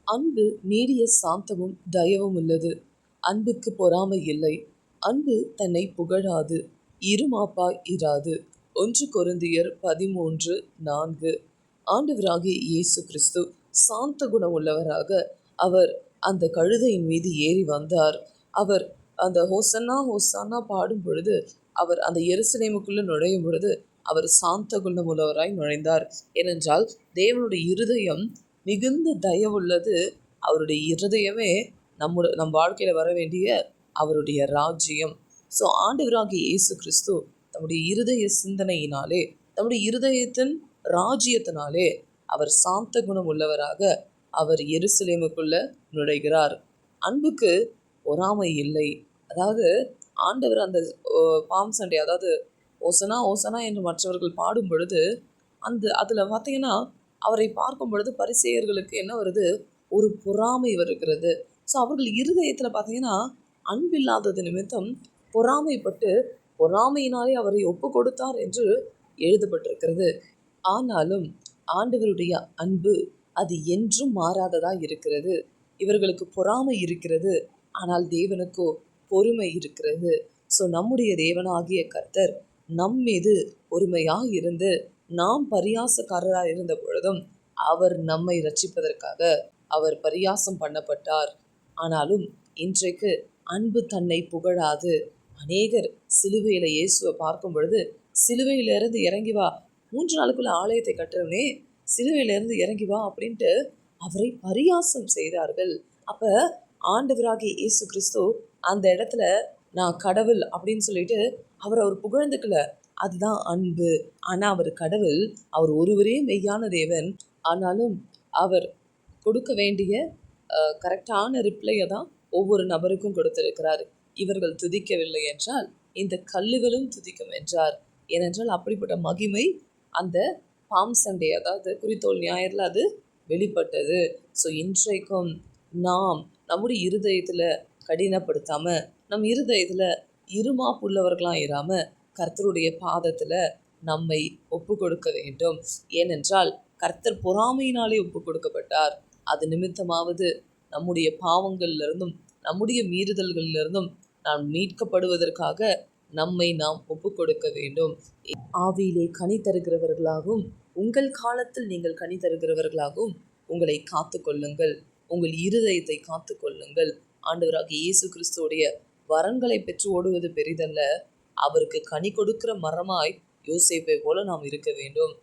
அன்பு நீடிய சாந்தமும் தயவும் உள்ளது. அன்புக்கு பொறாமை இல்லை. அன்பு தன்னை புகழாது, இருமாப்பாய் இராது. 1 கொரிந்தியர் 13:4. ஆண்டவராகிய இயேசு கிறிஸ்து சாந்த குணம் உள்ளவராக அவர் அந்த கழுதையின் மீது ஏறி வந்தார். அவர் அந்த ஹோசன்னா ஹோசானா பாடும் பொழுது, அவர் அந்த எருசலேமுக்குள்ள நுழையும் பொழுது அவர் சாந்த குணம் உள்ளவராய் நுழைந்தார். ஏனென்றால் தேவனுடைய இருதயம் மிகுந்த தயவுள்ளது. அவருடைய இருதயமே நம் வாழ்க்கையில வர வேண்டிய அவருடைய ராஜ்யம். ஸோ ஆண்டவராகிய இயேசு கிறிஸ்து தம்முடைய இருதய சிந்தனையினாலே, தம்முடைய இருதயத்தின் ராஜ்யத்தினாலே அவர் சாந்த குணம் உள்ளவராக அவர் எருசலேமுக்குள்ள நுழைகிறார். அன்புக்கு பொறாமை இல்லை. அதாவது ஆண்டவர் அந்த பாம் சண்டே, அதாவது ஓசனா ஓசனா என்று மற்றவர்கள் பாடும் பொழுது அதில் பார்த்தீங்கன்னா அவரை பார்க்கும் பொழுது பரிசேயர்களுக்கு என்ன வருது? ஒரு பொறாமை வருகிறது. ஸோ அவர்கள் இருதயத்தில் பார்த்தீங்கன்னா அன்பில்லாதது நிமித்தம் பொறாமைப்பட்டு பொறாமையினாலே அவரை ஒப்பு கொடுத்தார் என்று எழுதப்பட்டிருக்கிறது. ஆனாலும் ஆண்டவருடைய அன்பு அது என்றும் மாறாததா இருக்கிறது. இவர்களுக்கு பொறாமை இருக்கிறது, ஆனால் தேவனுக்கோ பொறுமை இருக்கிறது. ஸோ நம்முடைய தேவனாகிய கர்த்தர் நம் மீது பொறுமையாக இருந்து, நாம் பரியாசக்காரராக இருந்த பொழுதும் அவர் நம்மை ரட்சிப்பதற்காக அவர் பரியாசம் பண்ணப்பட்டார். ஆனாலும் இன்றைக்கு அன்பு தன்னை புகழாது. அநேகர் சிலுவையில் இயேசுவை பார்க்கும் பொழுது, சிலுவையிலிருந்து இறங்கி வா, 3 நாளுக்குள்ள ஆலயத்தை கட்டுறவனே, சிலுவையிலிருந்து இறங்கி வா அப்படின்ட்டு அவரை பரியாசம் செய்தார்கள். அப்ப ஆண்டவராகிய இயேசு கிறிஸ்து அந்த இடத்துல நான் கடவுள் அப்படின்னு சொல்லிட்டு அவர் புகழ்ந்துக்கல. அதுதான் அன்பு. ஆனால் அவர் கடவுள், அவர் ஒருவரே மெய்யான தேவன். ஆனாலும் அவர் கொடுக்க வேண்டிய கரெக்டான ரிப்ளையை தான் ஒவ்வொரு நபருக்கும் கொடுத்திருக்கிறார். இவர்கள் துதிக்கவில்லை என்றால் இந்த கல்லுகளும் துதிக்கும் என்றார். ஏனென்றால் அப்படிப்பட்ட மகிமை அந்த பாம் சண்டே, அதாவது குறித்தோல் ஞாயிறில் அது வெளிப்பட்டது. ஸோ இன்றைக்கும் நாம் நம்முடைய இருதயத்தில் கடினப்படுத்தாமல், நம் இருதயத்தில் இருமாப்புள்ளவர்களாக இராமல் கர்த்தருடைய பாதத்தில் நம்மை ஒப்பு கொடுக்க வேண்டும். ஏனென்றால் கர்த்தர் பொறாமையினாலே ஒப்பு கொடுக்கப்பட்டார். அது நிமித்தமாவது நம்முடைய பாவங்களிலிருந்தும் நம்முடைய மீறுதல்களிலிருந்தும் நாம் மீட்கப்படுவதற்காக நம்மை நாம் ஒப்பு கொடுக்க வேண்டும். ஆவியிலே கனி தருகிறவர்களாகவும் உங்கள் காலத்தில் நீங்கள் கனி தருகிறவர்களாகவும் உங்களை காத்து கொள்ளுங்கள். உங்கள் இருதயத்தை காத்து கொள்ளுங்கள். ஆண்டவராகிய இயேசு கிறிஸ்துவோடைய வரங்களை பெற்று ஓடுவது பெரிதல்ல, அவருக்கு கனி கொடுக்கிற மரமாய் யோசேப்பை போல நாம் இருக்க வேண்டும்.